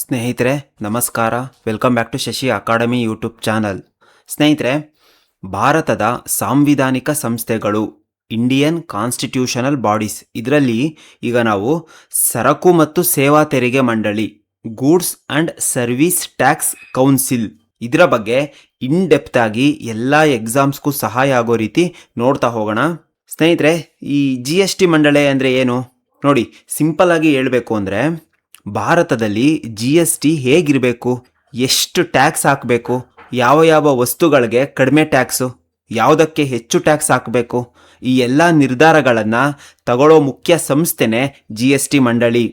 ಸ್ನೇಹಿತರೆ ನಮಸ್ಕಾರ. Welcome back to Shashi academy YouTube channel. ಸ್ನೇಹಿತರೆ, ಭಾರತದ ಸಾಂವಿಧಾನಿಕ ಸಂಸ್ಥೆಗಳು, ಇಂಡಿಯನ್ ಕಾನ್ಸ್ಟಿಟ್ಯೂಷನಲ್ ಬಾಡೀಸ್, ಇದರಲ್ಲಿ ಈಗ ನಾವು ಸರಕು ಮತ್ತು ಸೇವಾ ತೆರಿಗೆ ಮಂಡಳಿ, goods and service tax council, ಇದರ ಬಗ್ಗೆ ಇನ್ ಡೆಪ್ತ್ ಆಗಿ ಎಲ್ಲ ಎಕ್ಸಾಮ್ಸ್ಗೂ ಸಹಾಯ ಆಗೋ ರೀತಿ ನೋಡ್ತಾ ಹೋಗೋಣ. ಸ್ನೇಹಿತರೆ, ಈ GST ಮಂಡಳಿ ಅಂದರೆ ಏನು ನೋಡಿ, ಸಿಂಪಲ್ ಆಗಿ ಹೇಳಬೇಕು ಅಂದರೆ ಭಾರತದಲ್ಲಿ GST ಹೇಗಿರಬೇಕು, ಎಷ್ಟು ಟ್ಯಾಕ್ಸ್ ಹಾಕಬೇಕು, ಯಾವ ಯಾವ ವಸ್ತುಗಳಿಗೆ ಕಡಿಮೆ ಟ್ಯಾಕ್ಸು, ಯಾವುದಕ್ಕೆ ಹೆಚ್ಚು ಟ್ಯಾಕ್ಸ್ ಹಾಕಬೇಕು, ಈ ಎಲ್ಲ ನಿರ್ಧಾರಗಳನ್ನು ತಗೊಳ್ಳೋ ಮುಖ್ಯ ಸಂಸ್ಥೆನೇ GST ಮಂಡಳಿ.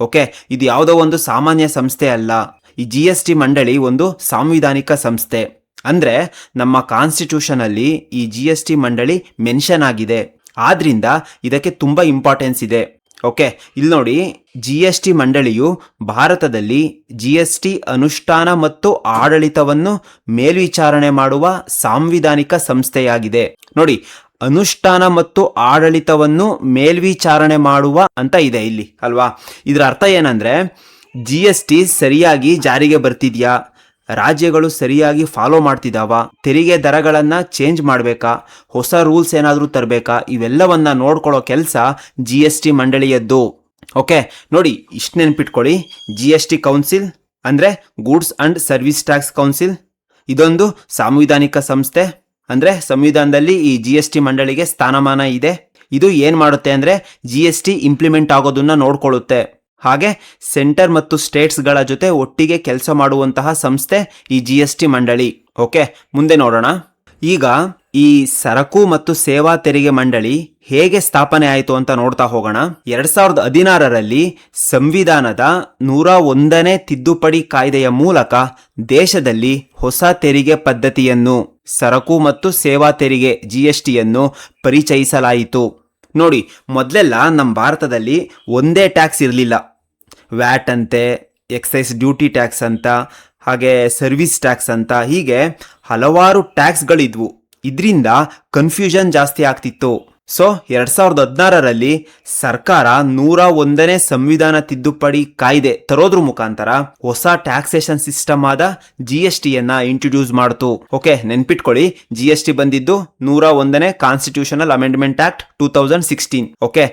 ಓಕೆ, ಇದು ಯಾವುದೋ ಒಂದು ಸಾಮಾನ್ಯ ಸಂಸ್ಥೆ ಅಲ್ಲ. ಈ GST ಮಂಡಳಿ ಒಂದು ಸಾಂವಿಧಾನಿಕ ಸಂಸ್ಥೆ. ಅಂದರೆ ನಮ್ಮ ಕಾನ್ಸ್ಟಿಟ್ಯೂಷನಲ್ಲಿ ಈ GST ಮಂಡಳಿ ಮೆನ್ಷನ್ ಆಗಿದೆ. ಆದ್ರಿಂದ ಇದಕ್ಕೆ ತುಂಬ ಇಂಪಾರ್ಟೆನ್ಸ್ ಇದೆ. ಓಕೆ, ಇಲ್ಲಿ ನೋಡಿ, GST ಮಂಡಳಿಯು ಭಾರತದಲ್ಲಿ GST ಅನುಷ್ಠಾನ ಮತ್ತು ಆಡಳಿತವನ್ನು ಮೇಲ್ವಿಚಾರಣೆ ಮಾಡುವ ಸಾಂವಿಧಾನಿಕ ಸಂಸ್ಥೆಯಾಗಿದೆ. ನೋಡಿ, ಅನುಷ್ಠಾನ ಮತ್ತು ಆಡಳಿತವನ್ನು ಮೇಲ್ವಿಚಾರಣೆ ಮಾಡುವ ಅಂತ ಇದೆ ಇಲ್ಲಿ ಅಲ್ವಾ. ಇದರ ಅರ್ಥ ಏನಂದ್ರೆ, GST ಸರಿಯಾಗಿ ಜಾರಿಗೆ ಬರ್ತಿದ್ಯಾ, ರಾಜ್ಯಗಳು ಸರಿಯಾಗಿ ಫಾಲೋ ಮಾಡ್ತಿದ್ದಾವ, ತೆರಿಗೆ ದರಗಳನ್ನು ಚೇಂಜ್ ಮಾಡಬೇಕಾ, ಹೊಸ ರೂಲ್ಸ್ ಏನಾದರೂ ತರಬೇಕಾ, ಇವೆಲ್ಲವನ್ನ ನೋಡ್ಕೊಳ್ಳೋ ಕೆಲಸ GST ಮಂಡಳಿಯದ್ದು. ಓಕೆ, ನೋಡಿ, ಇಷ್ಟು ನೆನ್ಪಿಟ್ಕೊಳ್ಳಿ. GST ಕೌನ್ಸಿಲ್ ಅಂದರೆ goods and service tax council, ಇದೊಂದು ಸಾಂವಿಧಾನಿಕ ಸಂಸ್ಥೆ. ಅಂದರೆ ಸಂವಿಧಾನದಲ್ಲಿ ಈ GST ಮಂಡಳಿಗೆ ಸ್ಥಾನಮಾನ ಇದೆ. ಇದು ಏನು ಮಾಡುತ್ತೆ ಅಂದರೆ GST ಇಂಪ್ಲಿಮೆಂಟ್ ಆಗೋದನ್ನ ನೋಡ್ಕೊಳ್ಳುತ್ತೆ. ಹಾಗೆ ಸೆಂಟರ್ ಮತ್ತು ಸ್ಟೇಟ್ಸ್ಗಳ ಜೊತೆ ಒಟ್ಟಿಗೆ ಕೆಲಸ ಮಾಡುವಂತಹ ಸಂಸ್ಥೆ ಈ GST ಮಂಡಳಿ. ಓಕೆ, ಮುಂದೆ ನೋಡೋಣ. ಈಗ ಈ ಸರಕು ಮತ್ತು ಸೇವಾ ತೆರಿಗೆ ಮಂಡಳಿ ಹೇಗೆ ಸ್ಥಾಪನೆ ಆಯಿತು ಅಂತ ನೋಡ್ತಾ ಹೋಗೋಣ. 2016ರಲ್ಲಿ ಸಂವಿಧಾನದ 101ನೇ ತಿದ್ದುಪಡಿ ಕಾಯ್ದೆಯ ಮೂಲಕ ದೇಶದಲ್ಲಿ ಹೊಸ ತೆರಿಗೆ ಪದ್ಧತಿಯನ್ನು, ಸರಕು ಮತ್ತು ಸೇವಾ ತೆರಿಗೆ GSTಯನ್ನು ಪರಿಚಯಿಸಲಾಯಿತು. ನೋಡಿ, ಮೊದಲೆಲ್ಲ ನಮ್ಮ ಭಾರತದಲ್ಲಿ ಒಂದೇ ಟ್ಯಾಕ್ಸ್ ಇರಲಿಲ್ಲ. ವ್ಯಾಟ್ ಅಂತೆ, ಎಕ್ಸೈಸ್ ಡ್ಯೂಟಿ ಟ್ಯಾಕ್ಸ್ ಅಂತ, ಹಾಗೆ ಸರ್ವಿಸ್ ಟ್ಯಾಕ್ಸ್ ಅಂತ, ಹೀಗೆ ಹಲವಾರು ಟ್ಯಾಕ್ಸ್ಗಳಿದ್ವು. ಇದರಿಂದ ಕನ್ಫ್ಯೂಷನ್ ಜಾಸ್ತಿ ಆಗ್ತಿತ್ತು. ಸೊ 2016ರಲ್ಲಿ ಸರ್ಕಾರ 101ನೇ ಸಂವಿಧಾನ ತಿದ್ದುಪಡಿ ಕಾಯ್ದೆ ತರೋದ್ರ ಮುಖಾಂತರ ಹೊಸ ಟ್ಯಾಕ್ಸೇಷನ್ ಸಿಸ್ಟಮ್ ಆದ GSTಯನ್ನ ಇಂಟ್ರೊಡ್ಯೂಸ್ ಮಾಡ್ತು. ಓಕೆ, ನೆನ್ಪಿಟ್ಕೊಳ್ಳಿ, GST ಬಂದಿದ್ದು 101ನೇ ಕಾನ್ಸ್ಟಿಟ್ಯೂಷನಲ್ ಅಮೆಂಡ್ಮೆಂಟ್ ಆಕ್ಟ್ 2016. ಓಕೆ,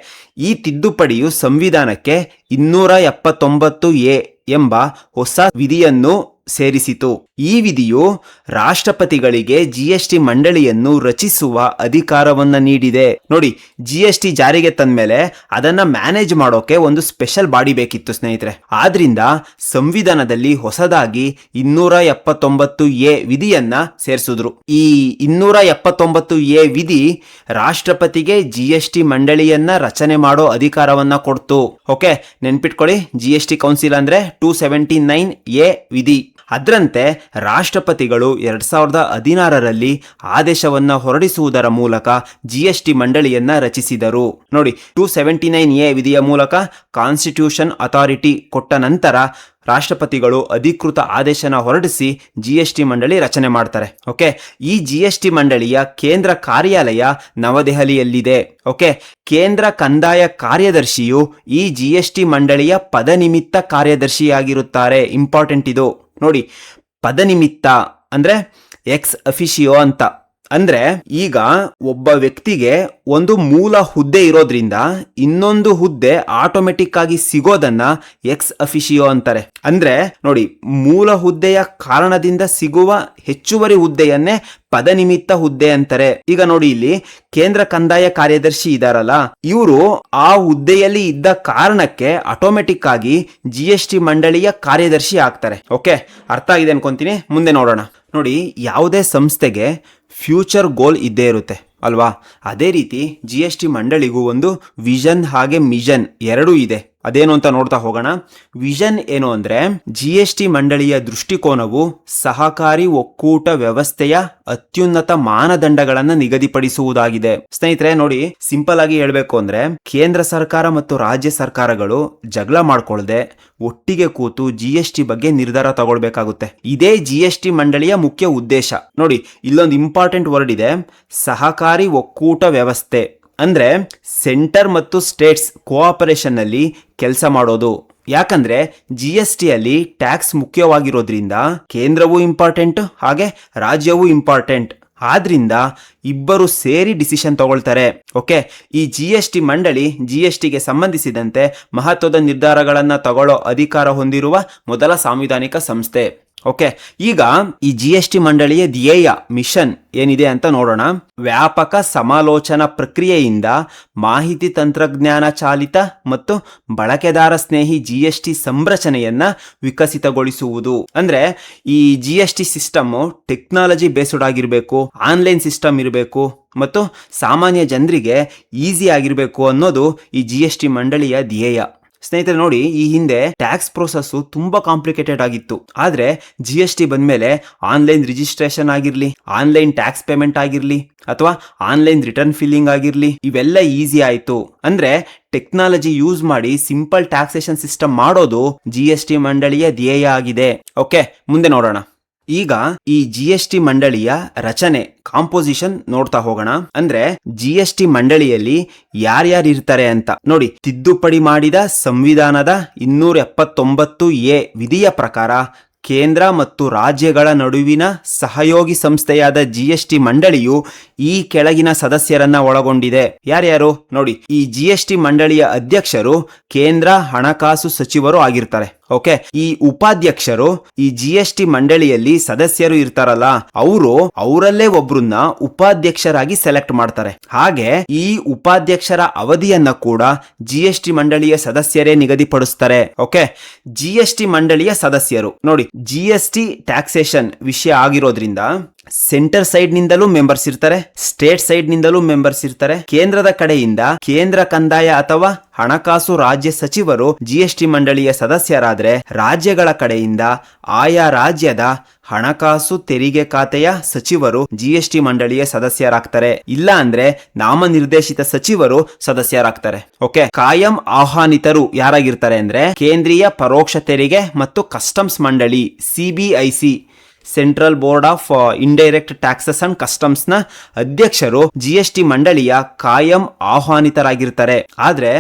ಈ ತಿದ್ದುಪಡಿಯು ಸಂವಿಧಾನಕ್ಕೆ 279A ಎಂಬ ಹೊಸ ವಿಧಿಯನ್ನು ಸೇರಿಸಿತು. ಈ ವಿಧಿಯು ರಾಷ್ಟ್ರಪತಿಗಳಿಗೆ GST ಮಂಡಳಿಯನ್ನು ರಚಿಸುವ ಅಧಿಕಾರವನ್ನ ನೀಡಿದೆ. ನೋಡಿ, GST ಜಾರಿಗೆ ತಂದ್ಮೇಲೆ ಅದನ್ನ ಮ್ಯಾನೇಜ್ ಮಾಡೋಕೆ ಒಂದು ಸ್ಪೆಷಲ್ ಬಾಡಿ ಬೇಕಿತ್ತು ಸ್ನೇಹಿತರೆ. ಆದ್ರಿಂದ ಸಂವಿಧಾನದಲ್ಲಿ ಹೊಸದಾಗಿ 279A ವಿಧಿಯನ್ನ ಸೇರಿಸಿದ್ರು. ಈ 279A ವಿಧಿ ರಾಷ್ಟ್ರಪತಿಗೆ GST ಮಂಡಳಿಯನ್ನ ರಚನೆ ಮಾಡೋ ಅಧಿಕಾರವನ್ನ ಕೊಡ್ತು. ಓಕೆ, ನೆನ್ಪಿಟ್ಕೊಳ್ಳಿ, GST ಕೌನ್ಸಿಲ್ ಅಂದ್ರೆ 279A ವಿಧಿ. ಅದರಂತೆ ರಾಷ್ಟ್ರಪತಿಗಳು 2016ರಲ್ಲಿ ಆದೇಶವನ್ನ ಹೊರಡಿಸುವುದರ ಮೂಲಕ GST ಮಂಡಳಿಯನ್ನ ರಚಿಸಿದರು. ನೋಡಿ, 279A ವಿಧಿಯ ಮೂಲಕ ಕಾನ್ಸ್ಟಿಟ್ಯೂಷನ್ ಅಥಾರಿಟಿ ಕೊಟ್ಟ ನಂತರ ರಾಷ್ಟ್ರಪತಿಗಳು ಅಧಿಕೃತ ಆದೇಶನ ಹೊರಡಿಸಿ GST ಮಂಡಳಿ ರಚನೆ ಮಾಡ್ತಾರೆ. ಓಕೆ, ಈ GST ಮಂಡಳಿಯ ಕೇಂದ್ರ ಕಾರ್ಯಾಲಯ ನವದೆಹಲಿಯಲ್ಲಿದೆ. ಓಕೆ, ಕೇಂದ್ರ ಕಂದಾಯ ಕಾರ್ಯದರ್ಶಿಯು ಈ GST ಮಂಡಳಿಯ ಪದನಿಮಿತ್ತ ಕಾರ್ಯದರ್ಶಿಯಾಗಿರುತ್ತಾರೆ. ಇಂಪಾರ್ಟೆಂಟ್ ಇದು ನೋಡಿ, ಪದನಿಮಿತ್ತ ಅಂದ್ರೆ ಎಕ್ಸ್ ಅಫಿಷಿಯೋ ಅಂತ. ಅಂದ್ರೆ ಈಗ ಒಬ್ಬ ವ್ಯಕ್ತಿಗೆ ಒಂದು ಮೂಲ ಹುದ್ದೆ ಇರೋದ್ರಿಂದ ಇನ್ನೊಂದು ಹುದ್ದೆ ಆಟೋಮೆಟಿಕ್ ಆಗಿ ಸಿಗೋದನ್ನ ಎಕ್ಸ್ ಅಫಿಷಿಯೋ ಅಂತಾರೆ. ಅಂದ್ರೆ ನೋಡಿ, ಮೂಲ ಹುದ್ದೆಯ ಕಾರಣದಿಂದ ಸಿಗುವ ಹೆಚ್ಚುವರಿ ಹುದ್ದೆಯನ್ನೇ ಪದನಿಮಿತ್ತ ಹುದ್ದೆ ಅಂತಾರೆ. ಈಗ ನೋಡಿ, ಇಲ್ಲಿ ಕೇಂದ್ರ ಕಂದಾಯ ಕಾರ್ಯದರ್ಶಿ ಇದಾರಲ್ಲ, ಇವರು ಆ ಹುದ್ದೆಯಲ್ಲಿ ಇದ್ದ ಕಾರಣಕ್ಕೆ ಆಟೋಮೆಟಿಕ್ ಆಗಿ GST ಮಂಡಳಿಯ ಕಾರ್ಯದರ್ಶಿ ಆಗ್ತಾರೆ. ಓಕೆ, ಅರ್ಥ ಆಗಿದೆ ಅನ್ಕೊಂತೀನಿ. ಮುಂದೆ ನೋಡೋಣ. ನೋಡಿ, ಯಾವುದೇ ಸಂಸ್ಥೆಗೆ ಫ್ಯೂಚರ್ ಗೋಲ್ ಇದ್ದೇ ಇರುತ್ತೆ ಅಲ್ವಾ. ಅದೇ ರೀತಿ GST ಮಂಡಳಿಗೂ ಒಂದು ವಿಷನ್ ಹಾಗೆ ಮಿಷನ್ ಎರಡೂ ಇದೆ. ಅದೇನು ಅಂತ ನೋಡ್ತಾ ಹೋಗೋಣ. ವಿಷನ್ ಏನು ಅಂದ್ರೆ, GST ಮಂಡಳಿಯ ದೃಷ್ಟಿಕೋನವು ಸಹಕಾರಿ ಒಕ್ಕೂಟ ವ್ಯವಸ್ಥೆಯ ಅತ್ಯುನ್ನತ ಮಾನದಂಡಗಳನ್ನು ನಿಗದಿಪಡಿಸುವುದಾಗಿದೆ. ಸ್ನೇಹಿತರೆ ನೋಡಿ, ಸಿಂಪಲ್ ಆಗಿ ಹೇಳ್ಬೇಕು ಅಂದ್ರೆ, ಕೇಂದ್ರ ಸರ್ಕಾರ ಮತ್ತು ರಾಜ್ಯ ಸರ್ಕಾರಗಳು ಜಗಳ ಮಾಡ್ಕೊಳ್ಳದೆ ಒಟ್ಟಿಗೆ ಕೂತು GST ಬಗ್ಗೆ ನಿರ್ಧಾರ ತಗೊಳ್ಬೇಕಾಗುತ್ತೆ. ಇದೇ GST ಮಂಡಳಿಯ ಮುಖ್ಯ ಉದ್ದೇಶ. ನೋಡಿ, ಇಲ್ಲೊಂದು ಇಂಪಾರ್ಟೆಂಟ್ ವರ್ಡ್ ಇದೆ, ಸಹಕಾರಿ ಒಕ್ಕೂಟ ವ್ಯವಸ್ಥೆ. ಅಂದ್ರೆ ಸೆಂಟರ್ ಮತ್ತು ಸ್ಟೇಟ್ಸ್ ಕೋಆಪರೇಷನ್ ನಲ್ಲಿ ಕೆಲಸ ಮಾಡೋದು. ಯಾಕಂದ್ರೆ GST ಅಲ್ಲಿ ಟ್ಯಾಕ್ಸ್ ಮುಖ್ಯವಾಗಿರೋದ್ರಿಂದ ಕೇಂದ್ರವೂ ಇಂಪಾರ್ಟೆಂಟ್ ಹಾಗೆ ರಾಜ್ಯವೂ ಇಂಪಾರ್ಟೆಂಟ್. ಆದ್ರಿಂದ ಇಬ್ಬರು ಸೇರಿ ಡಿಸಿಷನ್ ತಗೊಳ್ತಾರೆ. ಓಕೆ, ಈ GST ಮಂಡಳಿ GSTಗೆ ಸಂಬಂಧಿಸಿದಂತೆ ಮಹತ್ವದ ನಿರ್ಧಾರಗಳನ್ನ ತಗೊಳ್ಳೋ ಅಧಿಕಾರ ಹೊಂದಿರುವ ಮೊದಲ ಸಾಂವಿಧಾನಿಕ ಸಂಸ್ಥೆ. ಓಕೆ, ಈಗ ಈ GST ಮಂಡಳಿಯ ಧ್ಯೇಯ ಮಿಷನ್ ಏನಿದೆ ಅಂತ ನೋಡೋಣ. ವ್ಯಾಪಕ ಸಮಾಲೋಚನಾ ಪ್ರಕ್ರಿಯೆಯಿಂದ ಮಾಹಿತಿ ತಂತ್ರಜ್ಞಾನ ಚಾಲಿತ ಮತ್ತು ಬಳಕೆದಾರ ಸ್ನೇಹಿ GST ಸಂರಚನೆಯನ್ನ ವಿಕಸಿತಗೊಳಿಸುವುದು. ಅಂದ್ರೆ ಈ GST ಸಿಸ್ಟಮ್ ಟೆಕ್ನಾಲಜಿ ಬೇಸ್ಡ್ ಆಗಿರಬೇಕು, ಆನ್ಲೈನ್ ಸಿಸ್ಟಮ್ ಇರಬೇಕು ಮತ್ತು ಸಾಮಾನ್ಯ ಜನರಿಗೆ ಈಸಿ ಆಗಿರಬೇಕು ಅನ್ನೋದು ಈ GST ಮಂಡಳಿಯ ಧ್ಯೇಯ. ಸ್ನೇಹಿತರೆ ನೋಡಿ, ಈ ಹಿಂದೆ ಟ್ಯಾಕ್ಸ್ ಪ್ರೋಸೆಸ್ ತುಂಬಾ ಕಾಂಪ್ಲಿಕೇಟೆಡ್ ಆಗಿತ್ತು. ಆದ್ರೆ GST ಬಂದ್ಮೇಲೆ ಆನ್ಲೈನ್ ರಿಜಿಸ್ಟ್ರೇಷನ್ ಆಗಿರ್ಲಿ, ಆನ್ಲೈನ್ ಟ್ಯಾಕ್ಸ್ ಪೇಮೆಂಟ್ ಆಗಿರ್ಲಿ ಅಥವಾ ಆನ್ಲೈನ್ ರಿಟರ್ನ್ ಫಿಲ್ಲಿಂಗ್ ಆಗಿರ್ಲಿ, ಇವೆಲ್ಲ ಈಸಿ ಆಯ್ತು. ಅಂದ್ರೆ ಟೆಕ್ನಾಲಜಿ ಯೂಸ್ ಮಾಡಿ ಸಿಂಪಲ್ ಟ್ಯಾಕ್ಸೇಷನ್ ಸಿಸ್ಟಮ್ ಮಾಡೋದು GST ಮಂಡಳಿಯ ಧ್ಯೇಯ ಆಗಿದೆ. ಓಕೆ, ಮುಂದೆ ನೋಡೋಣ. ಈಗ ಈ GST ಮಂಡಳಿಯ ರಚನೆ ಕಾಂಪೋಸಿಷನ್ ನೋಡ್ತಾ ಹೋಗೋಣ. ಅಂದ್ರೆ GST ಮಂಡಳಿಯಲ್ಲಿ ಯಾರ್ಯಾರು ಇರ್ತಾರೆ ಅಂತ ನೋಡಿ. ತಿದ್ದುಪಡಿ ಮಾಡಿದ ಸಂವಿಧಾನದ 279A ವಿಧಿಯ ಪ್ರಕಾರ ಕೇಂದ್ರ ಮತ್ತು ರಾಜ್ಯಗಳ ನಡುವಿನ ಸಹಯೋಗಿ ಸಂಸ್ಥೆಯಾದ GST ಮಂಡಳಿಯು ಈ ಕೆಳಗಿನ ಸದಸ್ಯರನ್ನ ಒಳಗೊಂಡಿದೆ. ಯಾರ್ಯಾರು ನೋಡಿ, ಈ GST ಮಂಡಳಿಯ ಅಧ್ಯಕ್ಷರು ಕೇಂದ್ರ ಹಣಕಾಸು ಸಚಿವರು ಆಗಿರ್ತಾರೆ. ಓಕೆ, ಈ ಉಪಾಧ್ಯಕ್ಷರು ಈ GST ಮಂಡಳಿಯಲ್ಲಿ ಸದಸ್ಯರು ಇರ್ತಾರಲ್ಲ, ಅವರಲ್ಲೇ ಒಬ್ರನ್ನ ಉಪಾಧ್ಯಕ್ಷರಾಗಿ ಸೆಲೆಕ್ಟ್ ಮಾಡ್ತಾರೆ. ಹಾಗೆ ಈ ಉಪಾಧ್ಯಕ್ಷರ ಅವಧಿಯನ್ನ ಕೂಡ GST ಮಂಡಳಿಯ ಸದಸ್ಯರೇ ನಿಗದಿಪಡಿಸ್ತಾರೆ. ಓಕೆ, GST ಮಂಡಳಿಯ ಸದಸ್ಯರು ನೋಡಿ, GST ಟ್ಯಾಕ್ಸೇಷನ್ ವಿಷಯ ಆಗಿರೋದ್ರಿಂದ ಸೆಂಟರ್ ಸೈಡ್ ನಿಂದಲೂ ಮೆಂಬರ್ಸ್ ಇರ್ತಾರೆ, ಸ್ಟೇಟ್ ಸೈಡ್ ನಿಂದಲೂ ಮೆಂಬರ್ಸ್ ಇರ್ತಾರೆ. ಕೇಂದ್ರದ ಕಡೆಯಿಂದ ಕೇಂದ್ರ ಕಂದಾಯ ಅಥವಾ ಹಣಕಾಸು ರಾಜ್ಯ ಸಚಿವರು GST ಮಂಡಳಿಯ ಸದಸ್ಯರಾದ್ರೆ, ರಾಜ್ಯಗಳ ಕಡೆಯಿಂದ ಆಯಾ ರಾಜ್ಯದ ಹಣಕಾಸು ತೆರಿಗೆ ಖಾತೆಯ ಸಚಿವರು GST ಮಂಡಳಿಯ ಸದಸ್ಯರಾಗ್ತಾರೆ. ಇಲ್ಲ ಅಂದ್ರೆ ನಾಮನಿರ್ದೇಶಿತ ಸಚಿವರು ಸದಸ್ಯರಾಗ್ತಾರೆ. ಓಕೆ, ಕಾಯಂ ಆಹ್ವಾನಿತರು ಯಾರಾಗಿರ್ತಾರೆ ಅಂದ್ರೆ ಕೇಂದ್ರೀಯ ಪರೋಕ್ಷ ತೆರಿಗೆ ಮತ್ತು ಕಸ್ಟಮ್ಸ್ ಮಂಡಳಿ CBIC, central board of indirect taxes and customs ನ ಅಧ್ಯಕ್ಷರು GST ಮಂಡಳಿಯ ಕಾಯಂ ಆಹ್ವಾನಿತರಾಗಿರ್ತಾರೆ. ಆದ್ರೆ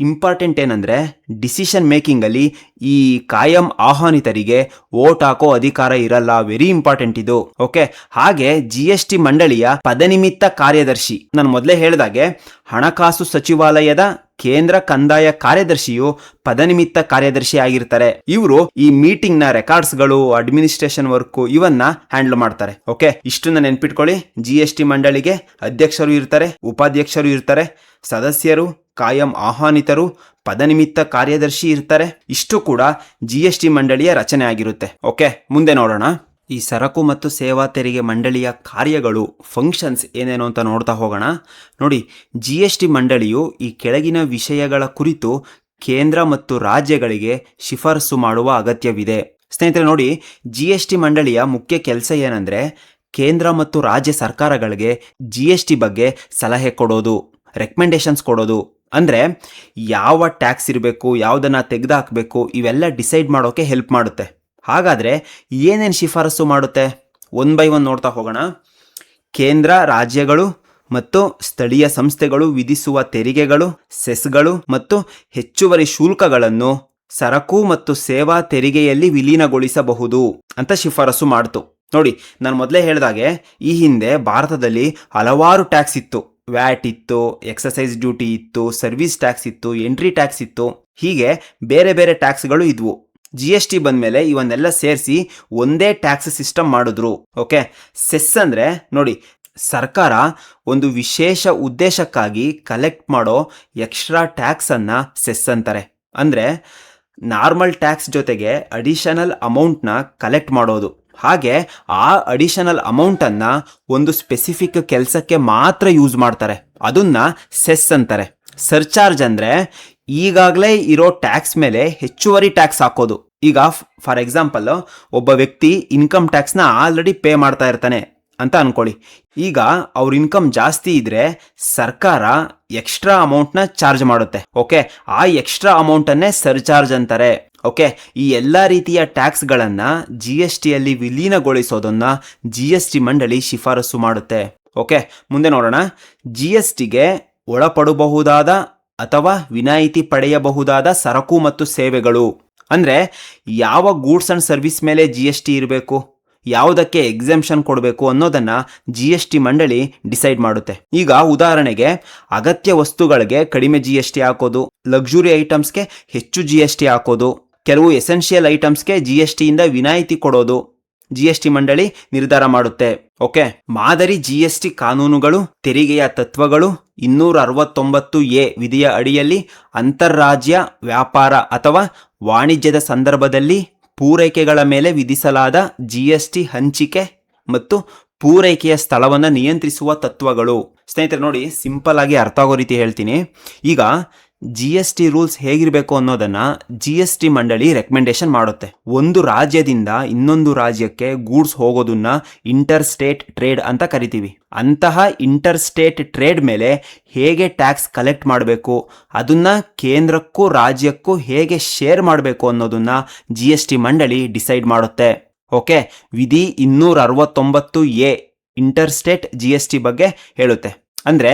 ಇಂಪಾರ್ಟೆಂಟ್ ಏನಂದ್ರೆ ಡಿಸಿಷನ್ ಮೇಕಿಂಗ್ ಅಲ್ಲಿ ಈ ಕಾಯಂ ಆಹ್ವಾನಿತರಿಗೆ ವೋಟ್ ಹಾಕೋ ಅಧಿಕಾರ ಇರಲ್ಲ. ವೆರಿ ಇಂಪಾರ್ಟೆಂಟ್ ಇದು. ಓಕೆ, ಹಾಗೆ GST ಮಂಡಳಿಯ ಪದನಿಮಿತ್ತ ಕಾರ್ಯದರ್ಶಿ, ನಾನು ಮೊದಲೇ ಹೇಳಿದಾಗೆ ಹಣಕಾಸು ಸಚಿವಾಲಯದ ಕೇಂದ್ರ ಕಂದಾಯ ಕಾರ್ಯದರ್ಶಿಯು ಪದನಿಮಿತ್ತ ಕಾರ್ಯದರ್ಶಿ ಆಗಿರ್ತಾರೆ. ಇವರು ಈ ಮೀಟಿಂಗ್ ನ ರೆಕಾರ್ಡ್ಸ್ ಗಳು, ಅಡ್ಮಿನಿಸ್ಟ್ರೇಷನ್ ವರ್ಕ್ ಇವನ್ನ ಹ್ಯಾಂಡಲ್ ಮಾಡ್ತಾರೆ. ಓಕೆ, ಇಷ್ಟನ್ನ ನೆನ್ಪಿಟ್ಕೊಳ್ಳಿ. GST ಮಂಡಳಿಗೆ ಅಧ್ಯಕ್ಷರು ಇರ್ತಾರೆ, ಉಪಾಧ್ಯಕ್ಷರು ಇರ್ತಾರೆ, ಸದಸ್ಯರು, ಕಾಯಂ ಆಹ್ವಾನಿತರು, ಪದನಿಮಿತ್ತ ಕಾರ್ಯದರ್ಶಿ ಇರ್ತಾರೆ. ಇಷ್ಟು ಕೂಡ GST ಮಂಡಳಿಯ ರಚನೆ ಆಗಿರುತ್ತೆ. ಓಕೆ, ಮುಂದೆ ನೋಡೋಣ. ಈ ಸರಕು ಮತ್ತು ಸೇವಾ ತೆರಿಗೆ ಮಂಡಳಿಯ ಕಾರ್ಯಗಳು, ಫಂಕ್ಷನ್ಸ್ ಏನೇನು ಅಂತ ನೋಡ್ತಾ ಹೋಗೋಣ. ನೋಡಿ, GST ಮಂಡಳಿಯು ಈ ಕೆಳಗಿನ ವಿಷಯಗಳ ಕುರಿತು ಕೇಂದ್ರ ಮತ್ತು ರಾಜ್ಯಗಳಿಗೆ ಶಿಫಾರಸು ಮಾಡುವ ಅಗತ್ಯವಿದೆ. ಸ್ನೇಹಿತರೆ ನೋಡಿ, GST ಮಂಡಳಿಯ ಮುಖ್ಯ ಕೆಲಸ ಏನಂದ್ರೆ ಕೇಂದ್ರ ಮತ್ತು ರಾಜ್ಯ ಸರ್ಕಾರಗಳಿಗೆ GST ಬಗ್ಗೆ ಸಲಹೆ ಕೊಡೋದು, ರೆಕಮೆಂಡೇಶನ್ಸ್ ಕೊಡೋದು. ಅಂದ್ರೆ ಯಾವ ಟ್ಯಾಕ್ಸ್ ಇರಬೇಕು, ಯಾವುದನ್ನ ತೆಗೆದುಹಾಕಬೇಕು, ಇವೆಲ್ಲ ಡಿಸೈಡ್ ಮಾಡೋಕೆ ಹೆಲ್ಪ್ ಮಾಡುತ್ತೆ. ಹಾಗಾದ್ರೆ ಏನೇನು ಶಿಫಾರಸು ಮಾಡುತ್ತೆ, ಒನ್ ಬೈ ಒನ್ ನೋಡ್ತಾ ಹೋಗೋಣ. ಕೇಂದ್ರ, ರಾಜ್ಯಗಳು ಮತ್ತು ಸ್ಥಳೀಯ ಸಂಸ್ಥೆಗಳು ವಿಧಿಸುವ ತೆರಿಗೆಗಳು, ಸೆಸ್ಗಳು ಮತ್ತು ಹೆಚ್ಚುವರಿ ಶುಲ್ಕಗಳನ್ನು ಸರಕು ಮತ್ತು ಸೇವಾ ತೆರಿಗೆಯಲ್ಲಿ ವಿಲೀನಗೊಳಿಸಬಹುದು ಅಂತ ಶಿಫಾರಸು ಮಾಡ್ತು. ನೋಡಿ, ನಾನು ಮೊದಲೇ ಹೇಳಿದಾಗೆ ಈ ಹಿಂದೆ ಭಾರತದಲ್ಲಿ ಹಲವಾರು ಟ್ಯಾಕ್ಸ್ ಇತ್ತು. ವ್ಯಾಟ್ ಇತ್ತು, ಎಕ್ಸಸೈಸ್ ಡ್ಯೂಟಿ ಇತ್ತು, ಸರ್ವಿಸ್ ಟ್ಯಾಕ್ಸ್ ಇತ್ತು, ಎಂಟ್ರಿ ಟ್ಯಾಕ್ಸ್ ಇತ್ತು, ಹೀಗೆ ಬೇರೆ ಬೇರೆ ಟ್ಯಾಕ್ಸ್ಗಳು ಇದ್ವು. GST ಬಂದ್ಮೇಲೆ ಇವನ್ನೆಲ್ಲ ಸೇರಿಸಿ ಒಂದೇ ಟ್ಯಾಕ್ಸ್ ಸಿಸ್ಟಮ್ ಮಾಡಿದ್ರು. ಓಕೆ, ಸೆಸ್ ಅಂದ್ರೆ ನೋಡಿ, ಸರ್ಕಾರ ಒಂದು ವಿಶೇಷ ಉದ್ದೇಶಕ್ಕಾಗಿ ಕಲೆಕ್ಟ್ ಮಾಡೋ ಎಕ್ಸ್ಟ್ರಾ ಟ್ಯಾಕ್ಸ್ ಅನ್ನ ಸೆಸ್ ಅಂತಾರೆ. ಅಂದ್ರೆ ನಾರ್ಮಲ್ ಟ್ಯಾಕ್ಸ್ ಜೊತೆಗೆ ಅಡಿಷನಲ್ ಅಮೌಂಟ್ನ ಕಲೆಕ್ಟ್ ಮಾಡೋದು. ಹಾಗೆ ಆ ಅಡಿಷನಲ್ ಅಮೌಂಟ್ ಅನ್ನ ಒಂದು ಸ್ಪೆಸಿಫಿಕ್ ಕೆಲಸಕ್ಕೆ ಮಾತ್ರ ಯೂಸ್ ಮಾಡ್ತಾರೆ. ಅದನ್ನ ಸೆಸ್ ಅಂತಾರೆ. ಸರ್ಚಾರ್ಜ್ ಅಂದ್ರೆ ಈಗಾಗಲೇ ಇರೋ ಟ್ಯಾಕ್ಸ್ ಮೇಲೆ ಹೆಚ್ಚುವರಿ ಟ್ಯಾಕ್ಸ್ ಹಾಕೋದು. ಈಗ ಫಾರ್ ಎಕ್ಸಾಂಪಲ್, ಒಬ್ಬ ವ್ಯಕ್ತಿ ಇನ್ಕಮ್ ಟ್ಯಾಕ್ಸ್ನ ಆಲ್ರೆಡಿ ಪೇ ಮಾಡ್ತಾ ಇರ್ತಾನೆ ಅಂತ ಅನ್ಕೊಳ್ಳಿ. ಈಗ ಅವ್ರ ಇನ್ಕಮ್ ಜಾಸ್ತಿ ಇದ್ರೆ ಸರ್ಕಾರ ಎಕ್ಸ್ಟ್ರಾ ಅಮೌಂಟ್ನ ಚಾರ್ಜ್ ಮಾಡುತ್ತೆ. ಓಕೆ, ಆ ಎಕ್ಸ್ಟ್ರಾ ಅಮೌಂಟ್ ಅನ್ನೇ ಸರ್ಚಾರ್ಜ್ ಅಂತಾರೆ. ಓಕೆ, ಈ ಎಲ್ಲ ರೀತಿಯ ಟ್ಯಾಕ್ಸ್ಗಳನ್ನ GSTಯಲ್ಲಿ ವಿಲೀನಗೊಳಿಸೋದನ್ನ GST ಮಂಡಳಿ ಶಿಫಾರಸು ಮಾಡುತ್ತೆ. ಓಕೆ, ಮುಂದೆ ನೋಡೋಣ. GSTಗೆ ಒಳಪಡಬಹುದಾದ ಅಥವಾ ವಿನಾಯಿತಿ ಪಡೆಯಬಹುದಾದ ಸರಕು ಮತ್ತು ಸೇವೆಗಳು. ಅಂದರೆ ಯಾವ ಗೂಡ್ಸ್ ಅಂಡ್ ಸರ್ವಿಸ್ ಮೇಲೆ GST ಇರಬೇಕು, ಯಾವುದಕ್ಕೆ ಎಕ್ಸೆಂಪ್ಷನ್ ಕೊಡಬೇಕು ಅನ್ನೋದನ್ನ GST ಮಂಡಳಿ ಡಿಸೈಡ್ ಮಾಡುತ್ತೆ. ಈಗ ಉದಾಹರಣೆಗೆ ಅಗತ್ಯ ವಸ್ತುಗಳಿಗೆ ಕಡಿಮೆ GST ಹಾಕೋದು, ಲಕ್ಸುರಿ ಐಟಮ್ಸ್ಗೆ ಹೆಚ್ಚು GST ಹಾಕೋದು, ಕೆಲವು ಎಸೆನ್ಷಿಯಲ್ ಐಟಮ್ಸ್ಗೆ GST ಇಂದ ವಿನಾಯಿತಿ ಕೊಡೋದು GST ಮಂಡಳಿ ನಿರ್ಧಾರ ಮಾಡುತ್ತೆ. ಓಕೆ, ಮಾದರಿ GST ಕಾನೂನುಗಳು, ತೆರಿಗೆಯ ತತ್ವಗಳು 269A ವಿಧಿಯ ಅಡಿಯಲ್ಲಿ ಅಂತಾರಾಜ್ಯ ವ್ಯಾಪಾರ ಅಥವಾ ವಾಣಿಜ್ಯದ ಸಂದರ್ಭದಲ್ಲಿ ಪೂರೈಕೆಗಳ ಮೇಲೆ ವಿಧಿಸಲಾದ GST ಹಂಚಿಕೆ ಮತ್ತು ಪೂರೈಕೆಯ ಸ್ಥಳವನ್ನು ನಿಯಂತ್ರಿಸುವ ತತ್ವಗಳು. ಸ್ನೇಹಿತರೆ ನೋಡಿ, ಸಿಂಪಲ್ ಆಗಿ ಅರ್ಥ ಆಗೋ ರೀತಿ ಹೇಳ್ತೀನಿ. ಈಗ GST ರೂಲ್ಸ್ ಹೇಗಿರಬೇಕು ಅನ್ನೋದನ್ನ GST ಮಂಡಳಿ ರೆಕಮೆಂಡೇಶನ್ ಮಾಡುತ್ತೆ. ಒಂದು ರಾಜ್ಯದಿಂದ ಇನ್ನೊಂದು ರಾಜ್ಯಕ್ಕೆ ಗೂಡ್ಸ್ ಹೋಗೋದನ್ನ ಇಂಟರ್ ಸ್ಟೇಟ್ ಟ್ರೇಡ್ ಅಂತ ಕರಿತೀವಿ. ಅಂತಹ ಇಂಟರ್ ಸ್ಟೇಟ್ ಟ್ರೇಡ್ ಮೇಲೆ ಹೇಗೆ ಟ್ಯಾಕ್ಸ್ ಕಲೆಕ್ಟ್ ಮಾಡಬೇಕು, ಅದನ್ನ ಕೇಂದ್ರಕ್ಕೂ ರಾಜ್ಯಕ್ಕೂ ಹೇಗೆ ಶೇರ್ ಮಾಡಬೇಕು ಅನ್ನೋದನ್ನ GST ಮಂಡಳಿ ಡಿಸೈಡ್ ಮಾಡುತ್ತೆ. ಓಕೆ, ವಿಧಿ 269A ಇಂಟರ್ ಸ್ಟೇಟ್ GST ಬಗ್ಗೆ ಹೇಳುತ್ತೆ. ಅಂದರೆ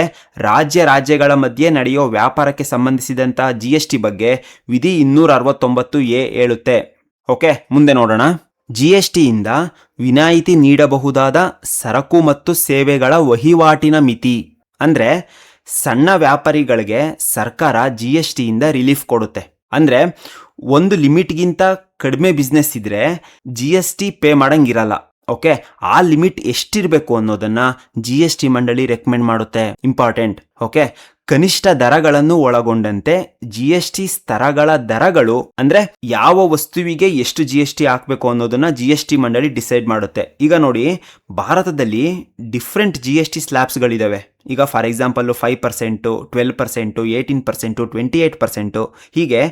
ರಾಜ್ಯಗಳ ಮಧ್ಯೆ ನಡೆಯೋ ವ್ಯಾಪಾರಕ್ಕೆ ಸಂಬಂಧಿಸಿದಂಥ GST ಬಗ್ಗೆ ವಿಧಿ 269A ಹೇಳುತ್ತೆ. ಓಕೆ, ಮುಂದೆ ನೋಡೋಣ. GST ಇಂದ ವಿನಾಯಿತಿ ನೀಡಬಹುದಾದ ಸರಕು ಮತ್ತು ಸೇವೆಗಳ ವಹಿವಾಟಿನ ಮಿತಿ. ಅಂದರೆ ಸಣ್ಣ ವ್ಯಾಪಾರಿಗಳಿಗೆ ಸರ್ಕಾರ GST ಇಂದ ರಿಲೀಫ್ ಕೊಡುತ್ತೆ. ಅಂದರೆ ಒಂದು ಲಿಮಿಟ್ಗಿಂತ ಕಡಿಮೆ ಬಿಸ್ನೆಸ್ ಇದ್ರೆ GST ಪೇ ಮಾಡಂಗಿರಲ್ಲ. ಓಕೆ, ಆ ಲಿಮಿಟ್ ಎಷ್ಟಿರಬೇಕು ಅನ್ನೋದನ್ನ GST ಮಂಡಳಿ ರೆಕಮೆಂಡ್ ಮಾಡುತ್ತೆ. ಇಂಪಾರ್ಟೆಂಟ್. ಓಕೆ, ಕನಿಷ್ಠ ದರಗಳನ್ನು ಒಳಗೊಂಡಂತೆ GST ಸ್ತರಗಳ ದರಗಳು, ಅಂದ್ರೆ ಯಾವ ವಸ್ತುವಿಗೆ ಎಷ್ಟು GST ಹಾಕಬೇಕು ಅನ್ನೋದನ್ನ GST ಮಂಡಳಿ ಡಿಸೈಡ್ ಮಾಡುತ್ತೆ. ಈಗ ನೋಡಿ, ಭಾರತದಲ್ಲಿ ಡಿಫ್ರೆಂಟ್ GST ಸ್ಲ್ಯಾಬ್ಸ್ಗಳಿದಾವೆ. ಈಗ ಫಾರ್ ಎಕ್ಸಾಂಪಲ್ 5%, 12%, 18%, 28%, ಹೀಗೆ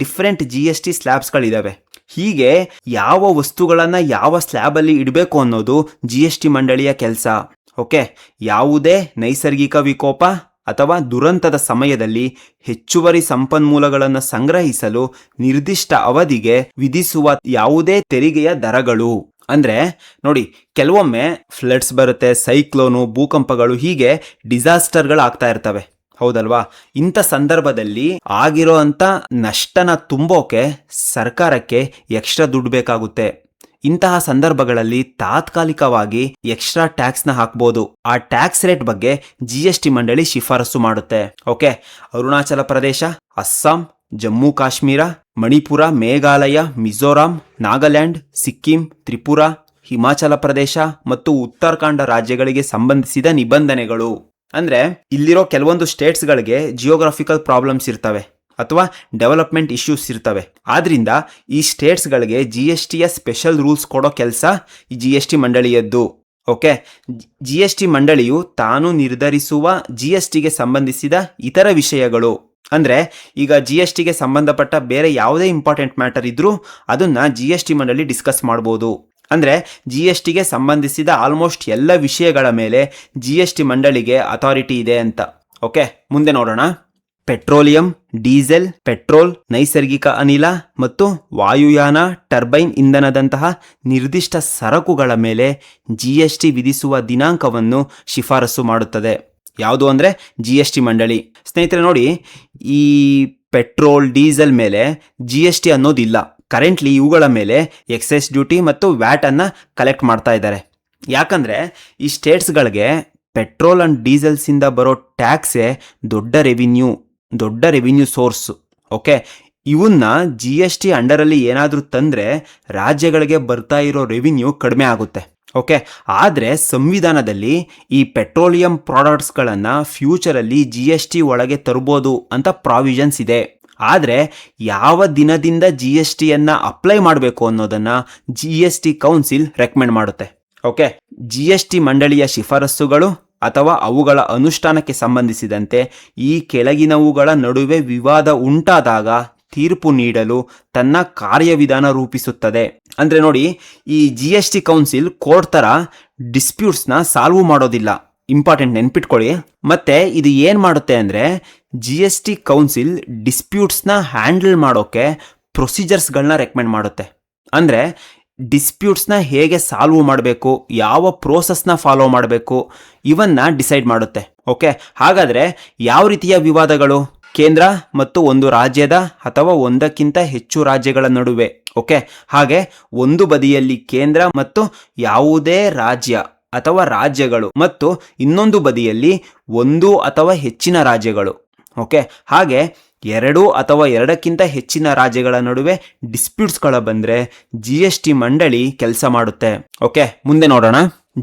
ಡಿಫ್ರೆಂಟ್ GST ಸ್ಲ್ಯಾಬ್ಸ್ಗಳಿದಾವೆ. ಹೀಗೆ ಯಾವ ವಸ್ತುಗಳನ್ನ ಯಾವ ಸ್ಲ್ಯಾಬಲ್ಲಿ ಇಡಬೇಕು ಅನ್ನೋದು GST ಮಂಡಳಿಯ ಕೆಲಸ. ಓಕೆ, ಯಾವುದೇ ನೈಸರ್ಗಿಕ ವಿಕೋಪ ಅಥವಾ ದುರಂತದ ಸಮಯದಲ್ಲಿ ಹೆಚ್ಚುವರಿ ಸಂಪನ್ಮೂಲಗಳನ್ನು ಸಂಗ್ರಹಿಸಲು ನಿರ್ದಿಷ್ಟ ಅವಧಿಗೆ ವಿಧಿಸುವ ಯಾವುದೇ ತೆರಿಗೆಯ ದರಗಳು. ಅಂದ್ರೆ ನೋಡಿ, ಕೆಲವೊಮ್ಮೆ ಫ್ಲಡ್ಸ್ ಬರುತ್ತೆ, ಸೈಕ್ಲೋನು, ಭೂಕಂಪಗಳು, ಹೀಗೆ ಡಿಸಾಸ್ಟರ್ಗಳು ಆಗ್ತಾ ಇರ್ತವೆ, ಹೌದಲ್ವಾ? ಇಂಥ ಸಂದರ್ಭದಲ್ಲಿ ಆಗಿರೋ ಅಂತ ನಷ್ಟನ ತುಂಬೋಕೆ ಸರ್ಕಾರಕ್ಕೆ ಎಕ್ಸ್ಟ್ರಾ ದುಡ್ಡು ಬೇಕಾಗುತ್ತೆ. ಇಂತಹ ಸಂದರ್ಭಗಳಲ್ಲಿ ತಾತ್ಕಾಲಿಕವಾಗಿ ಎಕ್ಸ್ಟ್ರಾ ಟ್ಯಾಕ್ಸ್ನ ಹಾಕ್ಬೋದು. ಆ ಟ್ಯಾಕ್ಸ್ ರೇಟ್ ಬಗ್ಗೆ GST ಮಂಡಳಿ ಶಿಫಾರಸು ಮಾಡುತ್ತೆ. ಓಕೆ, ಅರುಣಾಚಲ ಪ್ರದೇಶ, ಅಸ್ಸಾಂ, ಜಮ್ಮು ಕಾಶ್ಮೀರ, ಮಣಿಪುರ, ಮೇಘಾಲಯ, ಮಿಜೋರಾಂ, ನಾಗಾಲ್ಯಾಂಡ್, ಸಿಕ್ಕಿಂ, ತ್ರಿಪುರಾ, ಹಿಮಾಚಲ ಪ್ರದೇಶ ಮತ್ತು ಉತ್ತರಾಖಂಡ ರಾಜ್ಯಗಳಿಗೆ ಸಂಬಂಧಿಸಿದ ನಿಬಂಧನೆಗಳು. ಅಂದ್ರೆ ಇಲ್ಲಿರೋ ಕೆಲವೊಂದು ಸ್ಟೇಟ್ಸ್ಗಳಿಗೆ ಜಿಯೋಗ್ರಫಿಕಲ್ ಪ್ರಾಬ್ಲಮ್ಸ್ ಇರ್ತವೆ ಅಥವಾ ಡೆವಲಪ್ಮೆಂಟ್ ಇಶ್ಯೂಸ್ ಇರ್ತವೆ. ಆದ್ರಿಂದ ಈ ಸ್ಟೇಟ್ಸ್ಗಳಿಗೆ GSTಯ ಸ್ಪೆಷಲ್ ರೂಲ್ಸ್ ಕೊಡೋ ಕೆಲಸ ಈ GST ಮಂಡಳಿಯದ್ದು. ಓಕೆ, GST ಮಂಡಳಿಯು ತಾನು ನಿರ್ಧರಿಸುವ GSTಗೆ ಸಂಬಂಧಿಸಿದ ಇತರ ವಿಷಯಗಳು, ಅಂದ್ರೆ ಈಗ GSTಗೆ ಸಂಬಂಧಪಟ್ಟ ಬೇರೆ ಯಾವುದೇ ಇಂಪಾರ್ಟೆಂಟ್ ಮ್ಯಾಟರ್ ಇದ್ರೂ ಅದನ್ನ GST ಮಂಡಳಿ ಡಿಸ್ಕಸ್ ಮಾಡ್ಬೋದು. ಅಂದ್ರೆ GSTಗೆ ಸಂಬಂಧಿಸಿದ ಆಲ್ಮೋಸ್ಟ್ ಎಲ್ಲ ವಿಷಯಗಳ ಮೇಲೆ GST ಮಂಡಳಿಗೆ ಅಥಾರಿಟಿ ಇದೆ ಅಂತ. ಓಕೆ, ಮುಂದೆ ನೋಡೋಣ. ಪೆಟ್ರೋಲಿಯಂ, ಡೀಸೆಲ್, ಪೆಟ್ರೋಲ್, ನೈಸರ್ಗಿಕ ಅನಿಲ ಮತ್ತು ವಾಯುಯಾನ ಟರ್ಬೈನ್ ಇಂಧನದಂತಹ ನಿರ್ದಿಷ್ಟ ಸರಕುಗಳ ಮೇಲೆ GST ವಿಧಿಸುವ ದಿನಾಂಕವನ್ನು ಶಿಫಾರಸು ಮಾಡುತ್ತದೆ. ಯಾವುದು ಅಂದರೆ GST ಮಂಡಳಿ. ಸ್ನೇಹಿತರೆ ನೋಡಿ, ಈ ಪೆಟ್ರೋಲ್, ಡೀಸೆಲ್ ಮೇಲೆ GST ಅನ್ನೋದಿಲ್ಲ. ಕರೆಂಟ್ಲಿ ಇವುಗಳ ಮೇಲೆ ಎಕ್ಸೈಸ್ ಡ್ಯೂಟಿ ಮತ್ತು ವ್ಯಾಟ್ ಅನ್ನ ಕಲೆಕ್ಟ್ ಮಾಡ್ತಾ ಇದ್ದಾರೆ. ಯಾಕಂದ್ರೆ ಈ ಸ್ಟೇಟ್ಸ್ಗಳಿಗೆ ಪೆಟ್ರೋಲ್ ಅಂಡ್ ಡೀಸೆಲ್ಸ್ ಇಂದ ಬರೋ ಟ್ಯಾಕ್ಸೇ ದೊಡ್ಡ ರೆವಿನ್ಯೂ ಸೋರ್ಸ್. ಓಕೆ, ಇವನ್ನ GST ಅಂಡರಲ್ಲಿ ಏನಾದರೂ ತಂದ್ರೆ ರಾಜ್ಯಗಳಿಗೆ ಬರ್ತಾ ಇರೋ ರೆವಿನ್ಯೂ ಕಡಿಮೆ ಆಗುತ್ತೆ. ಓಕೆ, ಆದರೆ ಸಂವಿಧಾನದಲ್ಲಿ ಈ ಪೆಟ್ರೋಲಿಯಂ ಪ್ರಾಡಕ್ಟ್ಸ್ಗಳನ್ನು ಫ್ಯೂಚರಲ್ಲಿ GST ಒಳಗೆ ತರ್ಬೋದು ಅಂತ ಪ್ರಾವಿಷನ್ಸ್ ಇದೆ. ಆದರೆ ಯಾವ ದಿನದಿಂದ GSTಯನ್ನು ಅಪ್ಲೈ ಮಾಡಬೇಕು ಅನ್ನೋದನ್ನ GST ಕೌನ್ಸಿಲ್ ರೆಕಮೆಂಡ್ ಮಾಡುತ್ತೆ. ಓಕೆ, GST ಮಂಡಳಿಯ ಶಿಫಾರಸುಗಳು ಅಥವಾ ಅವುಗಳ ಅನುಷ್ಠಾನಕ್ಕೆ ಸಂಬಂಧಿಸಿದಂತೆ ಈ ಕೆಳಗಿನವುಗಳ ನಡುವೆ ವಿವಾದ ಉಂಟಾದಾಗ ತೀರ್ಪು ನೀಡಲು ತನ್ನ ಕಾರ್ಯವಿಧಾನ ರೂಪಿಸುತ್ತದೆ. ಅಂದ್ರೆ ನೋಡಿ, ಈ GST ಕೌನ್ಸಿಲ್ ಕೋರ್ಟ್ ತರ ಡಿಸ್ಪ್ಯೂಟ್ಸ್ನ ಸಾಲ್ವ್ ಮಾಡೋದಿಲ್ಲ. ಇಂಪಾರ್ಟೆಂಟ್, ನೆನ್ಪಿಟ್ಕೊಳ್ಳಿ. ಮತ್ತೆ ಇದು ಏನ್ ಮಾಡುತ್ತೆ ಅಂದ್ರೆ GST ಕೌನ್ಸಿಲ್ ಡಿಸ್ಪ್ಯೂಟ್ಸ್ನ ಹ್ಯಾಂಡಲ್ ಮಾಡೋಕೆ ಪ್ರೊಸೀಜರ್ಸ್ಗಳನ್ನ ರೆಕಮೆಂಡ್ ಮಾಡುತ್ತೆ. ಅಂದ್ರೆ ಡಿಸ್ಪ್ಯೂಟ್ಸ್ನ ಹೇಗೆ ಸಾಲ್ವ್ ಮಾಡಬೇಕು, ಯಾವ ಪ್ರೋಸೆಸ್ನ ಫಾಲೋ ಮಾಡಬೇಕು, ಇವನ್ನ ಡಿಸೈಡ್ ಮಾಡುತ್ತೆ. ಓಕೆ, ಹಾಗಾದ್ರೆ ಯಾವ ರೀತಿಯ ವಿವಾದಗಳು? ಕೇಂದ್ರ ಮತ್ತು ಒಂದು ರಾಜ್ಯದ ಅಥವಾ ಒಂದಕ್ಕಿಂತ ಹೆಚ್ಚು ರಾಜ್ಯಗಳ ನಡುವೆ. ಓಕೆ, ಹಾಗೆ ಒಂದು ಬದಿಯಲ್ಲಿ ಕೇಂದ್ರ ಮತ್ತು ಯಾವುದೇ ರಾಜ್ಯ ಅಥವಾ ರಾಜ್ಯಗಳು ಮತ್ತು ಇನ್ನೊಂದು ಬದಿಯಲ್ಲಿ ಒಂದು ಅಥವಾ ಹೆಚ್ಚಿನ ರಾಜ್ಯಗಳು. ಓಕೆ, ಹಾಗೆ ಎರಡು ಅಥವಾ ಎರಡಕ್ಕಿಂತ ಹೆಚ್ಚಿನ ರಾಜ್ಯಗಳ ನಡುವೆ ಡಿಸ್ಪ್ಯೂಟ್ಸ್ಗಳ ಬಂದರೆ GST ಮಂಡಳಿ ಕೆಲಸ ಮಾಡುತ್ತೆ. ಓಕೆ, ಮುಂದೆ ನೋಡೋಣ.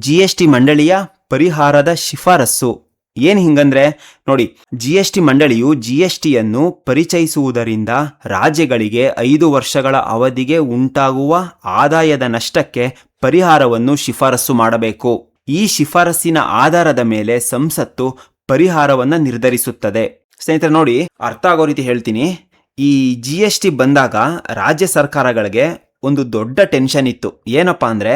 GST ಮಂಡಳಿಯ ಪರಿಹಾರದ ಶಿಫಾರಸ್ಸು ಏನು ಹಿಂಗಂದ್ರೆ ನೋಡಿ, GST ಮಂಡಳಿಯು GSTಯನ್ನು ಪರಿಚಯಿಸುವುದರಿಂದ ರಾಜ್ಯಗಳಿಗೆ 5 ವರ್ಷಗಳ ಅವಧಿಗೆ ಉಂಟಾಗುವ ಆದಾಯದ ನಷ್ಟಕ್ಕೆ ಪರಿಹಾರವನ್ನು ಶಿಫಾರಸು ಮಾಡಬೇಕು. ಈ ಶಿಫಾರಸ್ಸಿನ ಆಧಾರದ ಮೇಲೆ ಸಂಸತ್ತು ಪರಿಹಾರವನ್ನು ನಿರ್ಧರಿಸುತ್ತದೆ. ಸ್ನೇಹಿತರೆ ನೋಡಿ, ಅರ್ಥ ಆಗೋ ರೀತಿ ಹೇಳ್ತೀನಿ. ಈ GST ಬಂದಾಗ ರಾಜ್ಯ ಸರ್ಕಾರಗಳಿಗೆ ಒಂದು ದೊಡ್ಡ ಟೆನ್ಷನ್ ಇತ್ತು. ಏನಪ್ಪಾ ಅಂದ್ರೆ,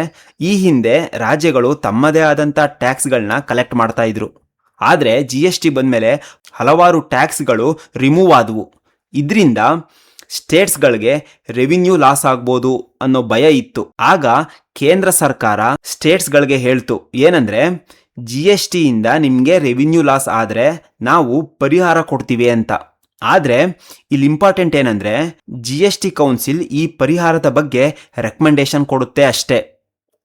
ಈ ಹಿಂದೆ ರಾಜ್ಯಗಳು ತಮ್ಮದೇ ಆದಂಥ ಟ್ಯಾಕ್ಸ್ಗಳನ್ನ ಕಲೆಕ್ಟ್ ಮಾಡ್ತಾ ಇದ್ರು. ಆದರೆ GST ಬಂದಮೇಲೆ ಹಲವಾರು ಟ್ಯಾಕ್ಸ್ಗಳು ರಿಮೂವ್ ಆದವು. ಇದರಿಂದ ಸ್ಟೇಟ್ಸ್ಗಳಿಗೆ ರೆವಿನ್ಯೂ ಲಾಸ್ ಆಗ್ಬೋದು ಅನ್ನೋ ಭಯ ಇತ್ತು. ಆಗ ಕೇಂದ್ರ ಸರ್ಕಾರ ಸ್ಟೇಟ್ಸ್ಗಳಿಗೆ ಹೇಳ್ತು ಏನಂದ್ರೆ, GSTಯಿಂದ ನಿಮಗೆ ರೆವಿನ್ಯೂ ಲಾಸ್ ಆದರೆ ನಾವು ಪರಿಹಾರ ಕೊಡ್ತೀವಿ ಅಂತ. ಆದರೆ ಇಲ್ಲಿ ಇಂಪಾರ್ಟೆಂಟ್ ಏನಂದ್ರೆ, GST ಕೌನ್ಸಿಲ್ ಈ ಪರಿಹಾರದ ಬಗ್ಗೆ ರೆಕಮೆಂಡೇಶನ್ ಕೊಡುತ್ತೆ ಅಷ್ಟೇ.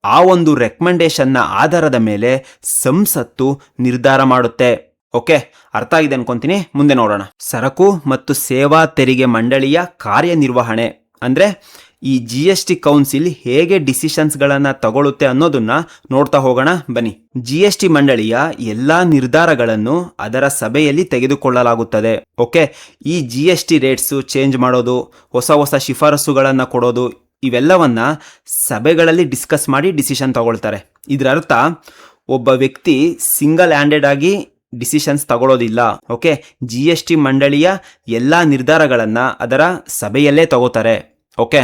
ಆ ಒಂದು ರೆಕಮೆಂಡೇಶನ್ನ ಆಧಾರದ ಮೇಲೆ ಸಂಸತ್ತು ನಿರ್ಧಾರ ಮಾಡುತ್ತೆ. ಓಕೆ, ಅರ್ಥ ಆಗಿದೆ ಅನ್ಕೊಂತೀನಿ. ಮುಂದೆ ನೋಡೋಣ. ಸರಕು ಮತ್ತು ಸೇವಾ ತೆರಿಗೆ ಮಂಡಳಿಯ ಕಾರ್ಯನಿರ್ವಹಣೆ ಅಂದ್ರೆ ಈ GST ಕೌನ್ಸಿಲ್ ಹೇಗೆ ಡಿಸಿಷನ್ಸ್ಗಳನ್ನು ತಗೊಳುತ್ತೆ ಅನ್ನೋದನ್ನ ನೋಡ್ತಾ ಹೋಗೋಣ ಬನ್ನಿ. GST ಮಂಡಳಿಯ ಎಲ್ಲಾ ನಿರ್ಧಾರಗಳನ್ನು ಅದರ ಸಭೆಯಲ್ಲಿ ತೆಗೆದುಕೊಳ್ಳಲಾಗುತ್ತದೆ. ಓಕೆ, ಈ GST ರೇಟ್ಸು ಚೇಂಜ್ ಮಾಡೋದು, ಹೊಸ ಶಿಫಾರಸುಗಳನ್ನು ಕೊಡೋದು, ಇವೆಲ್ಲವನ್ನ ಸಭೆಗಳಲ್ಲಿ ಡಿಸ್ಕಸ್ ಮಾಡಿ ಡಿಸಿಷನ್ ತಗೊಳ್ತಾರೆ. ಇದರ ಅರ್ಥ ಒಬ್ಬ ವ್ಯಕ್ತಿ ಸಿಂಗಲ್ ಹ್ಯಾಂಡೆಡ್ ಆಗಿ ಡಿಸಿಷನ್ಸ್ ತಗೊಳ್ಳೋದಿಲ್ಲ. ಓಕೆ, GST ಮಂಡಳಿಯ ಎಲ್ಲಾ ನಿರ್ಧಾರಗಳನ್ನ ಅದರ ಸಭೆಯಲ್ಲೇ ತಗೋತಾರೆ. ಓಕೆ,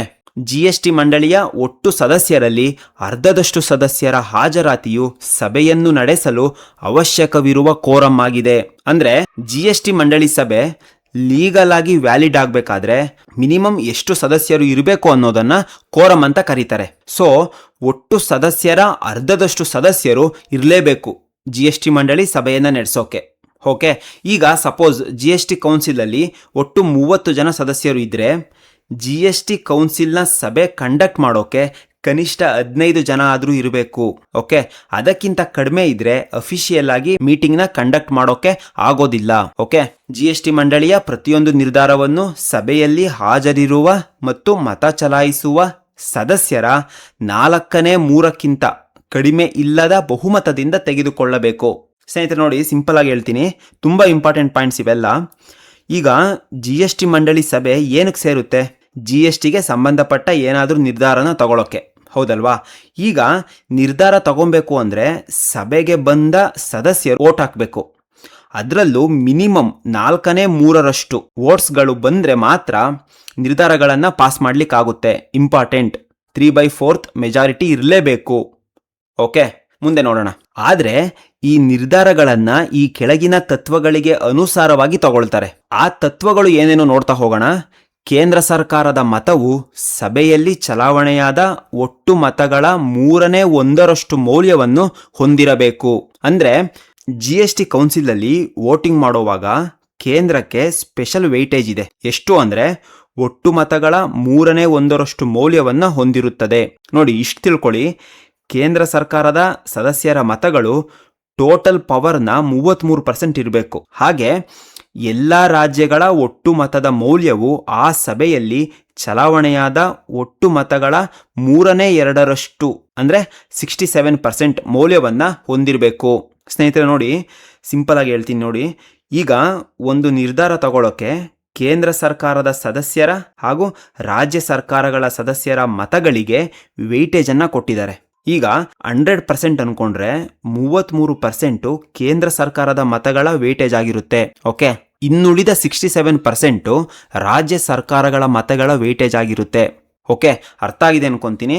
GST ಮಂಡಳಿಯ ಒಟ್ಟು ಸದಸ್ಯರಲ್ಲಿ ಅರ್ಧದಷ್ಟು ಸದಸ್ಯರ ಹಾಜರಾತಿಯು ಸಭೆಯನ್ನು ನಡೆಸಲು ಅವಶ್ಯಕವಿರುವ ಕೋರಮ್ ಆಗಿದೆ. ಅಂದ್ರೆ GST ಮಂಡಳಿ ಸಭೆ ಲೀಗಲ್ ಆಗಿ ವ್ಯಾಲಿಡ್ ಆಗಬೇಕಾದ್ರೆ ಮಿನಿಮಮ್ ಎಷ್ಟು ಸದಸ್ಯರು ಇರಬೇಕು ಅನ್ನೋದನ್ನ ಕೋರಮ್ ಅಂತ ಕರೀತಾರೆ. ಸೊ ಒಟ್ಟು ಸದಸ್ಯರ ಅರ್ಧದಷ್ಟು ಸದಸ್ಯರು ಇರಲೇಬೇಕು GST ಮಂಡಳಿ ಸಭೆಯನ್ನು ನಡೆಸೋಕೆ. ಓಕೆ, ಈಗ ಸಪೋಸ್ GST ಕೌನ್ಸಿಲಲ್ಲಿ ಒಟ್ಟು 30 ಜನ ಸದಸ್ಯರು ಇದ್ರೆ GST ಕೌನ್ಸಿಲ್ನ ಸಭೆ ಕಂಡಕ್ಟ್ ಮಾಡೋಕೆ ಕನಿಷ್ಠ 15 ಜನ ಆದರೂ ಇರಬೇಕು. ಓಕೆ, ಅದಕ್ಕಿಂತ ಕಡಿಮೆ ಇದ್ರೆ ಅಫಿಷಿಯಲ್ ಆಗಿ ಮೀಟಿಂಗ್ನ ಕಂಡಕ್ಟ್ ಮಾಡೋಕೆ ಆಗೋದಿಲ್ಲ. ಓಕೆ, GST ಮಂಡಳಿಯ ಪ್ರತಿಯೊಂದು ನಿರ್ಧಾರವನ್ನು ಸಭೆಯಲ್ಲಿ ಹಾಜರಿರುವ ಮತ್ತು ಮತ ಚಲಾಯಿಸುವ ಸದಸ್ಯರ 4/3 ಕಡಿಮೆ ಇಲ್ಲದ ಬಹುಮತದಿಂದ ತೆಗೆದುಕೊಳ್ಳಬೇಕು. ಸ್ನೇಹಿತರೆ ನೋಡಿ, ಸಿಂಪಲ್ ಆಗಿ ಹೇಳ್ತೀನಿ, ತುಂಬಾ ಇಂಪಾರ್ಟೆಂಟ್ ಪಾಯಿಂಟ್ಸ್ ಇವೆಲ್ಲ. ಈಗ GST ಮಂಡಳಿ ಸಭೆ ಏನಕ್ಕೆ ಸೇರುತ್ತೆ? GSTಗೆ ಸಂಬಂಧಪಟ್ಟ ಏನಾದರೂ ನಿರ್ಧಾರನ ತಗೊಳ್ಳೋಕೆ, ಹೌದಲ್ವಾ? ಈಗ ನಿರ್ಧಾರ ತಗೊಬೇಕು ಅಂದ್ರೆ ಸಭೆಗೆ ಬಂದ ಸದಸ್ಯರು ವೋಟ್ ಹಾಕಬೇಕು. ಅದರಲ್ಲೂ ಮಿನಿಮಮ್ 4/3 ವೋಟ್ಸ್ಗಳು ಬಂದ್ರೆ ಮಾತ್ರ ನಿರ್ಧಾರಗಳನ್ನು ಪಾಸ್ ಮಾಡ್ಲಿಕ್ಕಾಗುತ್ತೆ. ಇಂಪಾರ್ಟೆಂಟ್, 3/4 ಮೆಜಾರಿಟಿ ಇರಲೇಬೇಕು. ಓಕೆ, ಮುಂದೆ ನೋಡೋಣ. ಆದ್ರೆ ಈ ನಿರ್ಧಾರಗಳನ್ನ ಈ ಕೆಳಗಿನ ತತ್ವಗಳಿಗೆ ಅನುಸಾರವಾಗಿ ತಗೊಳ್ತಾರೆ. ಆ ತತ್ವಗಳು ಏನೇನೋ ನೋಡ್ತಾ ಹೋಗೋಣ. ಕೇಂದ್ರ ಸರ್ಕಾರದ ಮತವು ಸಭೆಯಲ್ಲಿ ಚಲಾವಣೆಯಾದ ಒಟ್ಟು ಮತಗಳ 1/3 ಮೌಲ್ಯವನ್ನು ಹೊಂದಿರಬೇಕು. ಅಂದ್ರೆ GST ಕೌನ್ಸಿಲ್ ಅಲ್ಲಿ ವೋಟಿಂಗ್ ಮಾಡುವಾಗ ಕೇಂದ್ರಕ್ಕೆ ಸ್ಪೆಷಲ್ ವೆಯ್ಟೇಜ್ ಇದೆ. ಎಷ್ಟು ಅಂದ್ರೆ ಒಟ್ಟು ಮತಗಳ 1/3 ಮೌಲ್ಯವನ್ನ ಹೊಂದಿರುತ್ತದೆ. ನೋಡಿ, ಇಷ್ಟು ತಿಳ್ಕೊಳ್ಳಿ, ಕೇಂದ್ರ ಸರ್ಕಾರದ ಸದಸ್ಯರ ಮತಗಳು ಟೋಟಲ್ ಪವರ್ನ 33% ಇರಬೇಕು. ಹಾಗೆ ಎಲ್ಲ ರಾಜ್ಯಗಳ ಒಟ್ಟು ಮತದ ಮೌಲ್ಯವು ಆ ಸಭೆಯಲ್ಲಿ ಚಲಾವಣೆಯಾದ ಒಟ್ಟು ಮತಗಳ 3/2 ಅಂದ್ರೆ 67% ಮೌಲ್ಯವನ್ನ ಹೊಂದಿರಬೇಕು. ಸ್ನೇಹಿತರೆ ನೋಡಿ, ಸಿಂಪಲ್ ಆಗಿ ಹೇಳ್ತೀನಿ ನೋಡಿ. ಈಗ ಒಂದು ನಿರ್ಧಾರ ತಗೊಳ್ಳೋಕೆ ಕೇಂದ್ರ ಸರ್ಕಾರದ ಸದಸ್ಯರ ಹಾಗೂ ರಾಜ್ಯ ಸರ್ಕಾರಗಳ ಸದಸ್ಯರ ಮತಗಳಿಗೆ ವೆಯ್ಟೇಜ್ ಅನ್ನ ಕೊಟ್ಟಿದ್ದಾರೆ. ಈಗ 100% ಅನ್ಕೊಂಡ್ರೆ 33% ಕೇಂದ್ರ ಸರ್ಕಾರದ ಮತಗಳ ವೇಟೇಜ್ ಆಗಿರುತ್ತೆ. ಓಕೆ, ಇನ್ನುಳಿದ 67% ರಾಜ್ಯ ಸರ್ಕಾರಗಳ ಮತಗಳ ವೇಟೇಜ್ ಆಗಿರುತ್ತೆ. ಓಕೆ, ಅರ್ಥ ಆಗಿದೆ ಅನ್ಕೊಂತೀನಿ.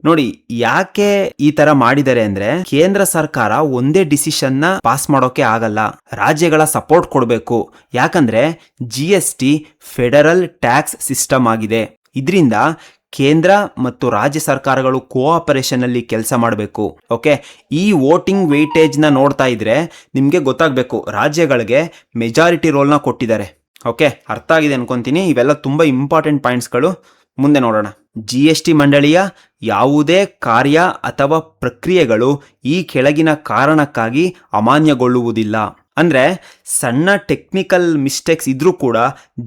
ನೋಡಿ, ಯಾಕೆ ಈ ತರ ಮಾಡಿದ್ದಾರೆ ಅಂದ್ರೆ, ಕೇಂದ್ರ ಸರ್ಕಾರ ಒಂದೇ ಡಿಸಿಷನ್ ನ ಪಾಸ್ ಮಾಡೋಕೆ ಆಗಲ್ಲ, ರಾಜ್ಯಗಳ ಸಪೋರ್ಟ್ ಕೊಡಬೇಕು. ಯಾಕಂದ್ರೆ GST ಫೆಡರಲ್ ಟ್ಯಾಕ್ಸ್ ಸಿಸ್ಟಮ್ ಆಗಿದೆ. ಇದರಿಂದ ಕೇಂದ್ರ ಮತ್ತು ರಾಜ್ಯ ಸರ್ಕಾರಗಳು ಕೋಆಪರೇಷನ್ ಅಲ್ಲಿ ಕೆಲಸ ಮಾಡಬೇಕು. ಓಕೆ, ಈ ವೋಟಿಂಗ್ ವೇಟೇಜ್ ನ ನೋಡ್ತಾ ಇದ್ರೆ ನಿಮ್ಗೆ ಗೊತ್ತಾಗಬೇಕು, ರಾಜ್ಯಗಳಿಗೆ ಮೆಜಾರಿಟಿ ರೋಲ್ ನ ಕೊಟ್ಟಿದ್ದಾರೆ. ಓಕೆ, ಅರ್ಥ ಆಗಿದೆ ಅನ್ಕೊಂತೀನಿ. ಇವೆಲ್ಲ ತುಂಬ ಇಂಪಾರ್ಟೆಂಟ್ ಪಾಯಿಂಟ್ಸ್ಗಳು. ಮುಂದೆ ನೋಡೋಣ. GST ಮಂಡಳಿಯ ಯಾವುದೇ ಕಾರ್ಯ ಅಥವಾ ಪ್ರಕ್ರಿಯೆಗಳು ಈ ಕೆಳಗಿನ ಕಾರಣಕ್ಕಾಗಿ ಅಮಾನ್ಯಗೊಳ್ಳುವುದಿಲ್ಲ. ಅಂದರೆ ಸಣ್ಣ ಟೆಕ್ನಿಕಲ್ ಮಿಸ್ಟೇಕ್ಸ್ ಇದ್ರೂ ಕೂಡ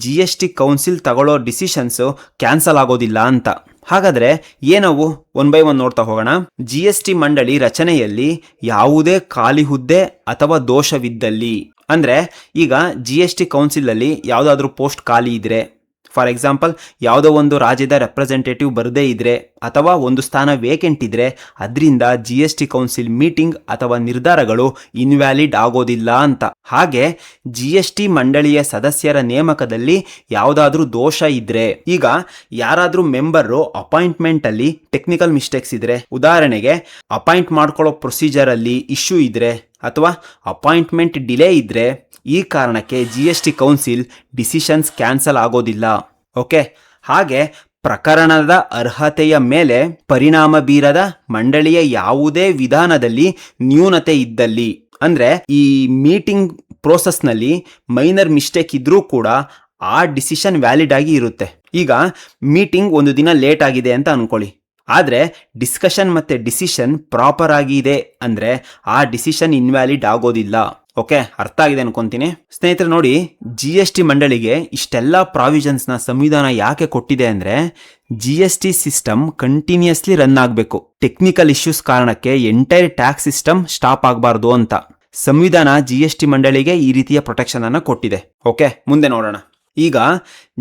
GST ಕೌನ್ಸಿಲ್ ತಗೊಳ್ಳೋ ಡಿಸಿಷನ್ಸು ಕ್ಯಾನ್ಸಲ್ ಆಗೋದಿಲ್ಲ ಅಂತ. ಹಾಗಾದರೆ ಏನವು? ಒನ್ ಬೈ ಒನ್ ನೋಡ್ತಾ ಹೋಗೋಣ. GST ಮಂಡಳಿ ರಚನೆಯಲ್ಲಿ ಯಾವುದೇ ಖಾಲಿ ಹುದ್ದೆ ಅಥವಾ ದೋಷವಿದ್ದಲ್ಲಿ, ಅಂದರೆ ಈಗ GST ಕೌನ್ಸಿಲಲ್ಲಿ ಯಾವುದಾದ್ರೂ ಪೋಸ್ಟ್ ಖಾಲಿ ಇದ್ರೆ, ಫಾರ್ ಎಕ್ಸಾಂಪಲ್ ಯಾವುದೋ ಒಂದು ರಾಜ್ಯದ ರೆಪ್ರೆಸೆಂಟೇಟಿವ್ ಬರದೇ ಇದ್ರೆ ಅಥವಾ ಒಂದು ಸ್ಥಾನ ವೇಕೆಂಟ್ ಇದ್ರೆ ಅದರಿಂದ GST ಕೌನ್ಸಿಲ್ ಮೀಟಿಂಗ್ ಅಥವಾ ನಿರ್ಧಾರಗಳು ಇನ್ವ್ಯಾಲಿಡ್ ಆಗೋದಿಲ್ಲ ಅಂತ. ಹಾಗೆ GST ಮಂಡಳಿಯ ಸದಸ್ಯರ ನೇಮಕದಲ್ಲಿ ಯಾವುದಾದ್ರೂ ದೋಷ ಇದ್ರೆ, ಈಗ ಯಾರಾದ್ರೂ ಮೆಂಬರು ಅಪಾಯಿಂಟ್ಮೆಂಟ್ ಅಲ್ಲಿ ಟೆಕ್ನಿಕಲ್ ಮಿಸ್ಟೇಕ್ಸ್ ಇದ್ರೆ, ಉದಾಹರಣೆಗೆ ಅಪಾಯಿಂಟ್ ಮಾಡ್ಕೊಳ್ಳೋ ಪ್ರೊಸೀಜರ್ ಅಲ್ಲಿ ಇಶ್ಯೂ ಇದ್ರೆ ಅಥವಾ ಅಪಾಯಿಂಟ್ಮೆಂಟ್ ಡಿಲೇ ಇದ್ರೆ, ಈ ಕಾರಣಕ್ಕೆ GST ಕೌನ್ಸಿಲ್ ಡಿಸಿಷನ್ಸ್ ಕ್ಯಾನ್ಸಲ್ ಆಗೋದಿಲ್ಲ. ಓಕೆ, ಹಾಗೆ ಪ್ರಕರಣದ ಅರ್ಹತೆಯ ಮೇಲೆ ಪರಿಣಾಮ ಬೀರದ ಮಂಡಳಿಯ ಯಾವುದೇ ವಿಧಾನದಲ್ಲಿ ನ್ಯೂನತೆ ಇದ್ದಲ್ಲಿ, ಅಂದರೆ ಈ ಮೀಟಿಂಗ್ ಪ್ರೋಸೆಸ್ನಲ್ಲಿ ಮೈನರ್ ಮಿಸ್ಟೇಕ್ ಇದ್ರೂ ಕೂಡ ಆ ಡಿಸಿಷನ್ ವ್ಯಾಲಿಡ್ ಆಗಿ ಇರುತ್ತೆ. ಈಗ ಮೀಟಿಂಗ್ ಒಂದು ದಿನ ಲೇಟ್ ಆಗಿದೆ ಅಂತ ಅನ್ಕೊಳ್ಳಿ, ಆದರೆ ಡಿಸ್ಕಷನ್ ಮತ್ತು ಡಿಸಿಷನ್ ಪ್ರಾಪರ್ ಆಗಿದೆ ಅಂದರೆ ಆ ಡಿಸಿಷನ್ ಇನ್ವ್ಯಾಲಿಡ್ ಆಗೋದಿಲ್ಲ. ಓಕೆ, ಅರ್ಥ ಆಗಿದೆ ಅನ್ಕೊಂತೀನಿ. ಸ್ನೇಹಿತರೆ ನೋಡಿ, GST ಮಂಡಳಿಗೆ ಇಷ್ಟೆಲ್ಲ ಪ್ರಾವಿಷನ್ಸ್ನ ಸಂವಿಧಾನ ಯಾಕೆ ಕೊಟ್ಟಿದೆ ಅಂದರೆ GST ಸಿಸ್ಟಮ್ ಕಂಟಿನ್ಯೂಸ್ಲಿ ರನ್ ಆಗಬೇಕು. ಟೆಕ್ನಿಕಲ್ ಇಶ್ಯೂಸ್ ಕಾರಣಕ್ಕೆ ಎಂಟೈರ್ ಟ್ಯಾಕ್ಸ್ ಸಿಸ್ಟಮ್ ಸ್ಟಾಪ್ ಆಗಬಾರ್ದು ಅಂತ ಸಂವಿಧಾನ GST ಮಂಡಳಿಗೆ ಈ ರೀತಿಯ ಪ್ರೊಟೆಕ್ಷನ್ ಅನ್ನು ಕೊಟ್ಟಿದೆ. ಓಕೆ, ಮುಂದೆ ನೋಡೋಣ. ಈಗ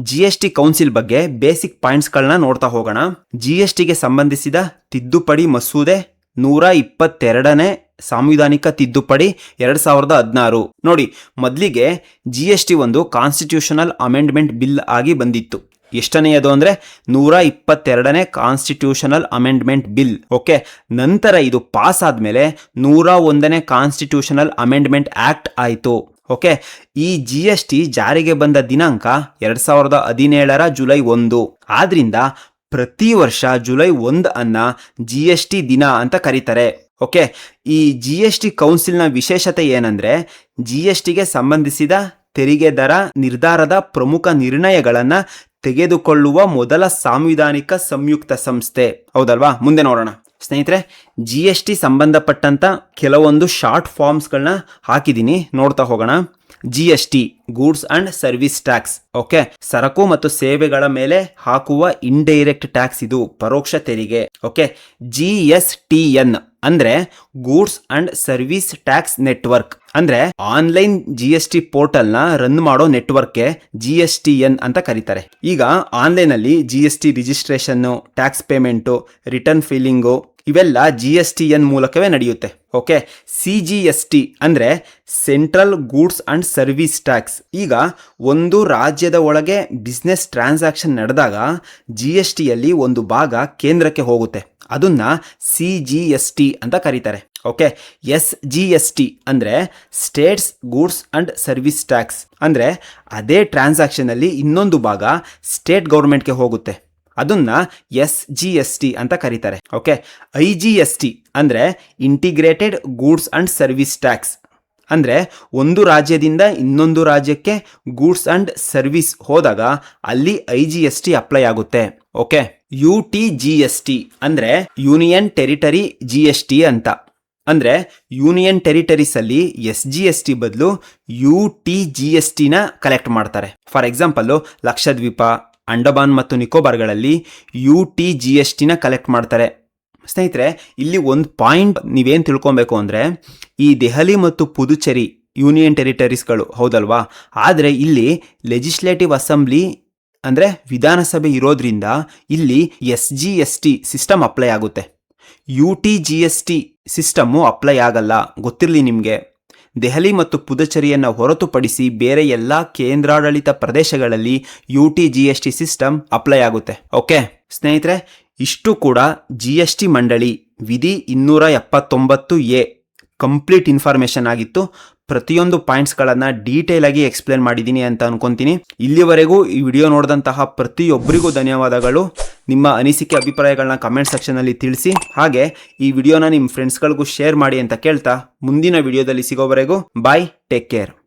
GST ಕೌನ್ಸಿಲ್ ಬಗ್ಗೆ ಬೇಸಿಕ್ ಪಾಯಿಂಟ್ಸ್ಗಳನ್ನ ನೋಡ್ತಾ ಹೋಗೋಣ. GSTಗೆ ಸಂಬಂಧಿಸಿದ ತಿದ್ದುಪಡಿ ಮಸೂದೆ 122ನೇ ಸಾಂವಿಧಾನಿಕ ತಿದ್ದುಪಡಿ 2016. ನೋಡಿ, ಮೊದಲಿಗೆ GST ಒಂದು ಕಾನ್ಸ್ಟಿಟ್ಯೂಷನಲ್ ಅಮೆಂಡ್ಮೆಂಟ್ ಬಿಲ್ ಆಗಿ ಬಂದಿತ್ತು. ಎಷ್ಟನೆಯದು ಅಂದರೆ 122ನೇ ಕಾನ್ಸ್ಟಿಟ್ಯೂಷನಲ್ ಅಮೆಂಡ್ಮೆಂಟ್ ಬಿಲ್. ಓಕೆ, ನಂತರ ಇದು ಪಾಸ್ ಆದಮೇಲೆ 101ನೇ ಕಾನ್ಸ್ಟಿಟ್ಯೂಷನಲ್ ಅಮೆಂಡ್ಮೆಂಟ್ ಆಕ್ಟ್ ಆಯಿತು. ಓಕೆ, ಈ GST ಜಾರಿಗೆ ಬಂದ ದಿನಾಂಕ 2017 ಜುಲೈ 1. ಆದ್ರಿಂದ ಪ್ರತಿ ವರ್ಷ ಜುಲೈ 1 ಅನ್ನ GST ದಿನ ಅಂತ ಕರೀತಾರೆ. ಓಕೆ, ಈ GST ಕೌನ್ಸಿಲ್ನ ವಿಶೇಷತೆ ಏನಂದ್ರೆ GSTಗೆ ಸಂಬಂಧಿಸಿದ ತೆರಿಗೆ ದರ ನಿರ್ಧಾರದ ಪ್ರಮುಖ ನಿರ್ಣಯಗಳನ್ನು ತೆಗೆದುಕೊಳ್ಳುವ ಮೊದಲ ಸಾಂವಿಧಾನಿಕ ಸಂಯುಕ್ತ ಸಂಸ್ಥೆ. ಹೌದಲ್ವಾ? ಮುಂದೆ ನೋಡೋಣ. ಸ್ನೇಹಿತರೆ, GST ಸಂಬಂಧಪಟ್ಟಂತ ಕೆಲವೊಂದು ಶಾರ್ಟ್ ಫಾರ್ಮ್ಸ್ಗಳನ್ನ ಹಾಕಿದ್ದೀನಿ, ನೋಡ್ತಾ ಹೋಗೋಣ. GST goods and service tax. Okay, ಸರಕು ಮತ್ತು ಸೇವೆಗಳ ಮೇಲೆ ಹಾಕುವ ಇಂಡೈರೆಕ್ಟ್ ಟ್ಯಾಕ್ಸ್, ಇದು ಪರೋಕ್ಷ ತೆರಿಗೆ. ಓಕೆ, GSTN ಅಂದ್ರೆ goods and service tax network, ಅಂದ್ರೆ ಆನ್ಲೈನ್ GST ಪೋರ್ಟಲ್ ನ ರನ್ ಮಾಡೋ ನೆಟ್ವರ್ಕ್ಗೆ GSTN ಅಂತ ಕರೀತಾರೆ. ಈಗ ಆನ್ಲೈನ್ ಅಲ್ಲಿ GST registration, tax payment, return filling ಇವೆಲ್ಲ GSTN ಮೂಲಕವೇ ನಡೆಯುತ್ತೆ. ಓಕೆ, CGST ಅಂದ್ರೆ central goods and service tax. ಈಗ ಒಂದು ರಾಜ್ಯದ ಒಳಗೆ ಬಿಸ್ನೆಸ್ ಟ್ರಾನ್ಸಾಕ್ಷನ್ ನಡೆದಾಗ GSTಯಲ್ಲಿ ಒಂದು ಭಾಗ ಕೇಂದ್ರಕ್ಕೆ ಹೋಗುತ್ತೆ, ಅದನ್ನ CGST ಅಂತ ಕರೀತಾರೆ. ಓಕೆ, SGST ಅಂದ್ರೆ States goods and service tax, ಅಂದ್ರೆ ಅದೇ ಟ್ರಾನ್ಸಾಕ್ಷನ್ ಅಲ್ಲಿ ಇನ್ನೊಂದು ಭಾಗ ಸ್ಟೇಟ್ ಗೌರ್ಮೆಂಟ್ಗೆ ಹೋಗುತ್ತೆ, ಅದನ್ನ SGST ಅಂತ ಕರೀತಾರೆ. ಓಕೆ, IGST ಅಂದ್ರೆ integrated goods and service tax, ಅಂದ್ರೆ ಒಂದು ರಾಜ್ಯದಿಂದ ಇನ್ನೊಂದು ರಾಜ್ಯಕ್ಕೆ ಗೂಡ್ಸ್ ಅಂಡ್ ಸರ್ವಿಸ್ ಹೋದಾಗ ಅಲ್ಲಿ IGST ಅಪ್ಲೈ ಆಗುತ್ತೆ. ಓಕೆ, UTGST ಅಂದ್ರೆ ಯೂನಿಯನ್ ಟೆರಿಟರಿ GST ಅಂತ, ಅಂದ್ರೆ ಯೂನಿಯನ್ ಟೆರಿಟರೀಸ್ ಅಲ್ಲಿ SGST ಬದಲು UTGST ನ ಕಲೆಕ್ಟ್ ಮಾಡ್ತಾರೆ. ಫಾರ್ ಎಕ್ಸಾಂಪಲ್, ಲಕ್ಷದ್ವೀಪ, ಅಂಡಮಾನ್ ಮತ್ತು ನಿಕೋಬಾರ್ಗಳಲ್ಲಿ UTGST ನ ಕಲೆಕ್ಟ್ ಮಾಡ್ತಾರೆ. ಸ್ನೇಹಿತರೆ, ಇಲ್ಲಿ ಒಂದು ಪಾಯಿಂಟ್ ನೀವೇನು ತಿಳ್ಕೊಬೇಕು ಅಂದರೆ, ಈ ದೆಹಲಿ ಮತ್ತು ಪುದುಚೇರಿ ಯೂನಿಯನ್ ಟೆರಿಟರೀಸ್ಗಳು ಹೌದಲ್ವಾ, ಆದರೆ ಇಲ್ಲಿ ಲೆಜಿಸ್ಲೇಟಿವ್ ಅಸೆಂಬ್ಲಿ ಅಂದರೆ ವಿಧಾನಸಭೆ ಇರೋದ್ರಿಂದ ಇಲ್ಲಿ SGST ಸಿಸ್ಟಮ್ ಅಪ್ಲೈ ಆಗುತ್ತೆ. UTGST ಸಿಸ್ಟಮ್ಮು ಅಪ್ಲೈ ಆಗಲ್ಲ, ಗೊತ್ತಿರಲಿ ನಿಮಗೆ. ದೆಹಲಿ ಮತ್ತು ಪುದುಚೇರಿಯನ್ನು ಹೊರತುಪಡಿಸಿ ಬೇರೆ ಎಲ್ಲ ಕೇಂದ್ರಾಡಳಿತ ಪ್ರದೇಶಗಳಲ್ಲಿ UTGST ಸಿಸ್ಟಮ್ ಅಪ್ಲೈ ಆಗುತ್ತೆ. ಓಕೆ ಸ್ನೇಹಿತರೆ, ಇಷ್ಟು ಕೂಡ GST ಮಂಡಳಿ ವಿಧಿ 279A ಕಂಪ್ಲೀಟ್ ಇನ್ಫಾರ್ಮೇಷನ್ ಆಗಿತ್ತು. ಪ್ರತಿಯೊಂದು ಪಾಯಿಂಟ್ಸ್ಗಳನ್ನು ಡೀಟೇಲ್ ಆಗಿ ಎಕ್ಸ್ಪ್ಲೇನ್ ಮಾಡಿದ್ದೀನಿ ಅಂತ ಅನ್ಕೊಂತೀನಿ. ಇಲ್ಲಿವರೆಗೂ ಈ ವಿಡಿಯೋ ನೋಡಿದಂತಹ ಪ್ರತಿಯೊಬ್ಬರಿಗೂ ಧನ್ಯವಾದಗಳು. ನಿಮ್ಮ ಅನಿಸಿಕೆ ಅಭಿಪ್ರಾಯಗಳನ್ನ ಕಮೆಂಟ್ ಸೆಕ್ಷನಲ್ಲಿ ತಿಳಿಸಿ, ಹಾಗೆ ಈ ವಿಡಿಯೋನ ನಿಮ್ಮ ಫ್ರೆಂಡ್ಸ್ಗಳಿಗೂ ಶೇರ್ ಮಾಡಿ ಅಂತ ಕೇಳ್ತಾ ಮುಂದಿನ ವಿಡಿಯೋದಲ್ಲಿ ಸಿಗೋವರೆಗೂ ಬಾಯ್, ಟೇಕ್ ಕೇರ್.